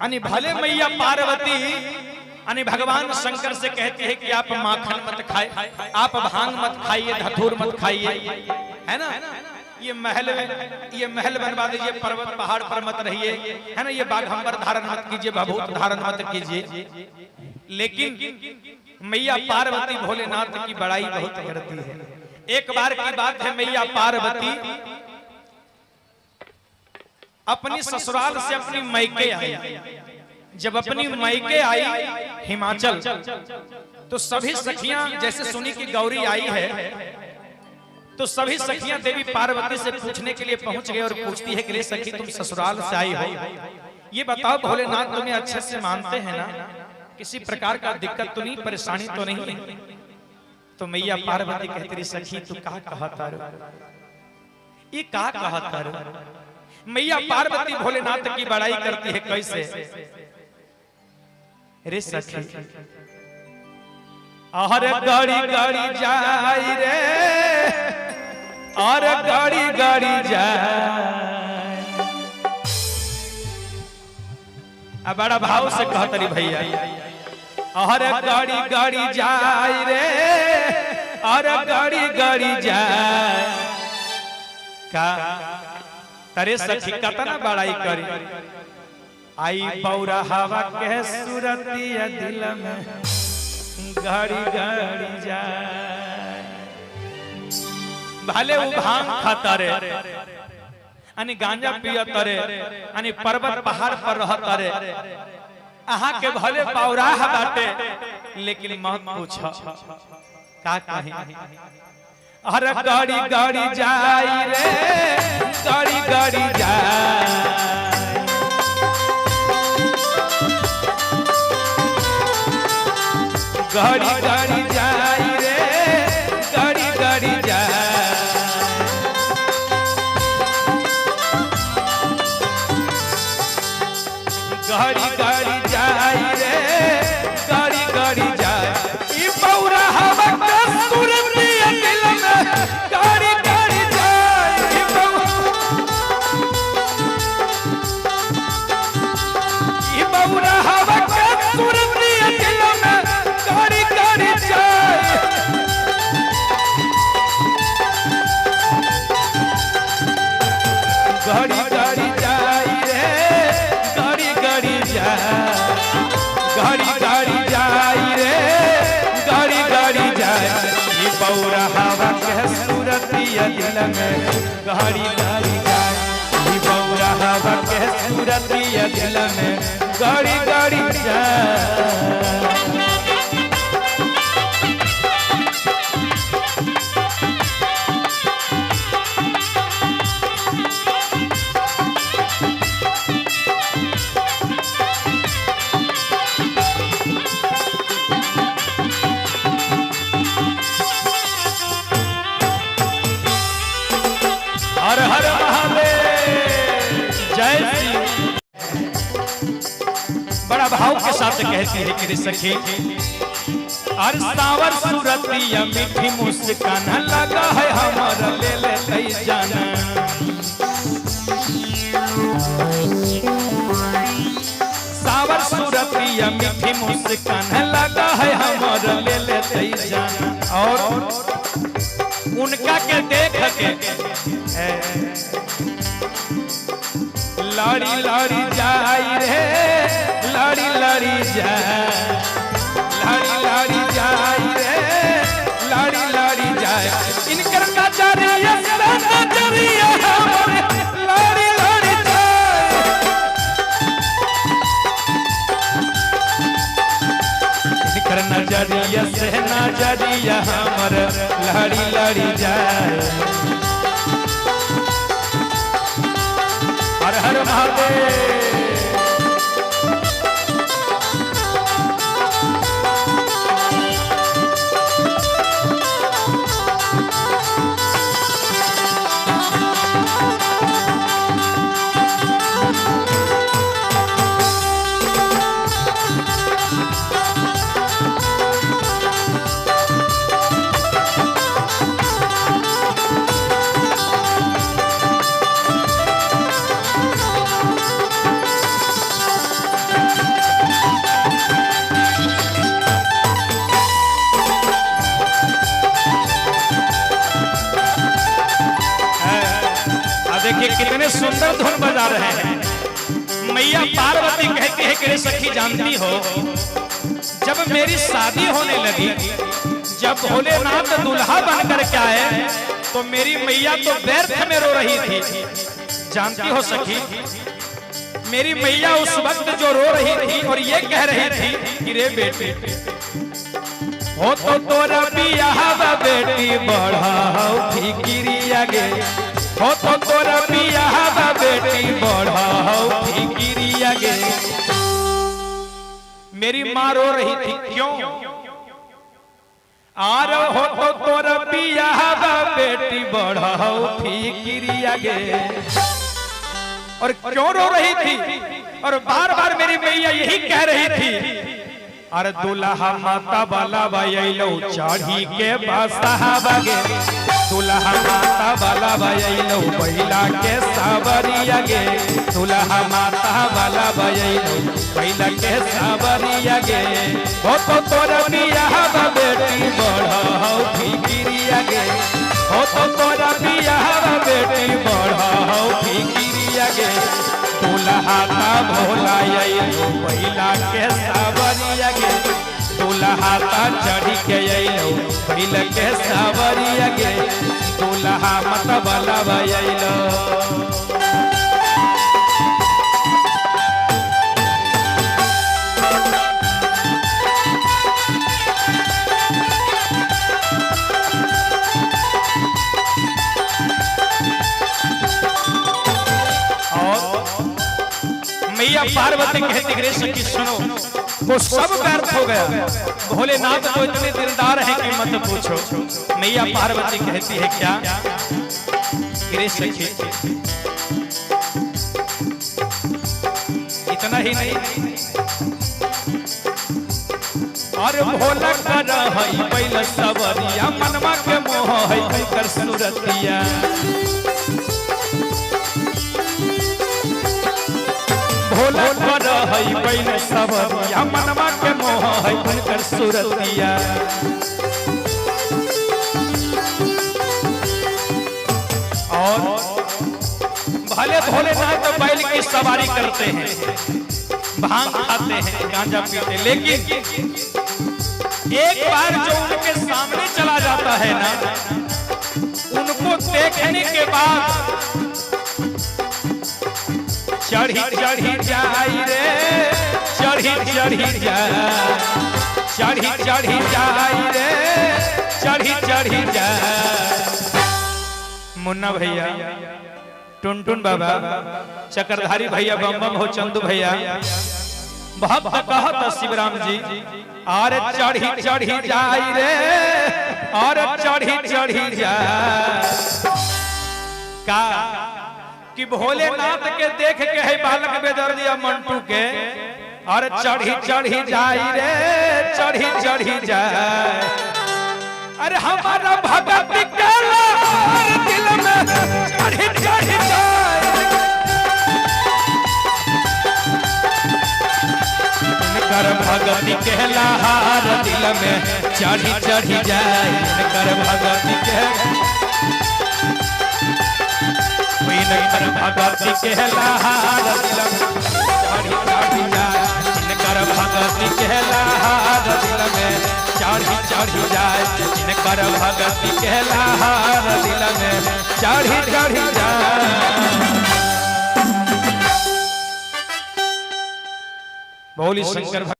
अनि भले मैया पार्वती अनि भगवान शंकर से कहते हैं कि आप माखन मत खाए, आप भांग मत खाइए, धतूर मत खाइए, है ना, ये महल बनवा दीजिए, पर्वत पहाड़ पर मत रहिए, है ना, ये बाघंबर धारण मत कीजिए, भभूत धारण मत कीजिए। लेकिन मैया पार्वती भोलेनाथ की बड़ाई बहुत करती है। एक बार की बात है, मैया पार्वती अपनी ससुराल से अपनी मैके आई। जब अपनी मैके आई हिमाचल, तो सभी सखियां जैसे सुनी कि गौरी आई है, तो सभी सखियां देवी पार्वती से पूछने के लिए पहुंच गए और पूछती है कि रे सखी, तुम ससुराल से आई हो, ये बताओ भोलेनाथ तुम्हें अच्छे से मानते हैं ना, किसी प्रकार का दिक्कत तो नहीं, परेशानी तो नहीं है? तो मैया पार्वती कहती रही, सखी तू का कहता रो, ये का कहता रो? मैया पार्वती भोलेनाथ की बड़ाई करती है कैसे? रे सखी और गाड़ी गाड़ी जाई रे, और गाड़ी गाड़ी जाए। अब बड़ा भाव से कहता रही भैया, और गाड़ी गाड़ी जाए रे, और गाड़ी गाड़ी जाए। का तरे सखी कतना बड़ाई करी, आई बौरा हवा के सूरतिया दिल में गाड़ी गाड़ी जाए। भले वो भांग खाता रे, अनि गांजा पियत रे, अनि पर्वत पहाड़ पर रहत रे, अहा के भले बौराह बाटे, लेकिन मत पूछो का कहीं। अरे गाड़ी गाड़ी जाई रे, गाड़ी गाड़ी जाए। गाड़ी गाड़ी जाई रे, गाड़ी गाड़ी जाए। गाड़ी गाड़ी जाई रे, गाड़ी गाड़ी जाए। ई बौरा हवा के सूरतिया दिल में गाड़ी गाड़ी जाए। ई बौरा हवा के सूरतिया दिल में गाड़ी गाड़ी जाए। गाड़ी गाड़ी जाई रे, गाड़ी गाड़ी जाए। गाड़ी गाड़ी जाई रे, गाड़ी गाड़ी जाए। ये बौरा हवा के सूरतिया दिल में गाड़ी गाड़ी जाए। ये बौरा हवा के सूरतिया दिल में गाड़ी गाड़ी जाए। हर हर महादेव, जय श्री। बड़ा भाव के साथ कहती है कि सखी, और सावर सूरतिया मीठी मुस्कान लगा है हमारा, ले ले जाना। सावर सूरतिया मीठी मुस्कान लगा है हमारा, ले ले जाना। और उनका के देख के लाड़ी लाड़ी जाई रे, लाड़ी लाड़ी जाए। लाड़ी लाड़ी जाई रे, लाड़ी लाड़ी जाए। इनकर नजरिया नजरिया लाड़ी लाड़ी जाए। इनकर नजरिया से नजरिया हमर लाड़ी लाड़ी जाए। हर हर महादेव। देखिए कितने सुंदर धुन बजा रहे हैं। मैया पार्वती कहती है कि सखी जानती हो, जब मेरी शादी होने लगी, जब भोलेनाथ दुल्हा बनकर के आए, तो मेरी मैया तो व्यर्थ में रो रही थी। जानती हो सखी, मेरी मैया उस वक्त जो रो रही थी और ये कह रही थी कि रे बेटे, हो तो तोरा बियाह बेटी बढ़ाओ फिकिरी आगे, हो तो तोरा बियाह बेटी बढ़ाओ फिकिरी आगे। मेरी माँ रो रही थी, क्यों? आर हो तो तोरा बियाह बेटी बढ़ाओ फिकिरी आगे। और क्यों रो रही थी? और बार बार मेरी मैया यही कह रही थी, अरे दुल्हा माता बाला बायलो चढ़ी के बासा बागे, दुल्हा माता बाला बायलो पहिला के सावरिया गे, दुल्हा माता बाला बायलो पहिला के सावरिया गे। हो तो तोरा बियाह बेटी बढ़ाओ फिकिरिया गे, हो तो तोरा बियाह बेटी बढ़ाओ फिकिरिया गे। दुल्हा ता भोला आइलो पहिला के सावरिया गे, दुल्हा ता चढ़ी के आइलो पहिला के सावरिया गे, दुल्हा मत बाला आइलो। मैया पार्वती कहती है सखी सुनो, वो सब व्यर्थ हो गया, भोलेनाथ तो इतने दिलदार है कि मत पूछो। मैया पार्वती कहती है क्या? गिरे सखी इतना ही नहीं, और भोला कर हई बैल सवरिया, मनवा के मोह है कर सुरतिया। भोला कर हई बैल सवरिया, मनवा के मोह है कर सुरतिया। और भले भोलेनाथ तो बैल की सवारी करते हैं, भांग खाते हैं, गांजा पीते, लेकिन एक बार जो उनके सामने चला जाता है ना, उनको देखने के बाद चढ़ी चढ़ी जाई रे, चढ़ी चढ़ी जाए, चढ़ी चढ़ी जाई रे, चढ़ी चढ़ी जाए। मुन्ना भैया, टुनटुन बाबा, चक्रधारी भैया, बम बम हो चंदू भैया, भक्त कहत शिवराम जी, और चढ़ी चढ़ी जाई रे, और चढ़ी चढ़ी जाए। का कि भोलेनाथ के देख के है बालक बेदर्दिया मंटू के, और चढ़ी चढ़ी जाई रे, चढ़ी चढ़ी जाए। अरे हमारा भगत के दिल में चढ़ी चढ़ी जाए, कर भगती के लहार दिल में चढ़ी चढ़ी जाए, कर भगती के कर भगती के लहार दिल में चढ़ी चढ़ी जाए, कर भगती के लहार दिल में चढ़ी चढ़ी जाए, कर भगती के लहार दिल में चढ़ी चढ़ी जाए। बोली शंकर।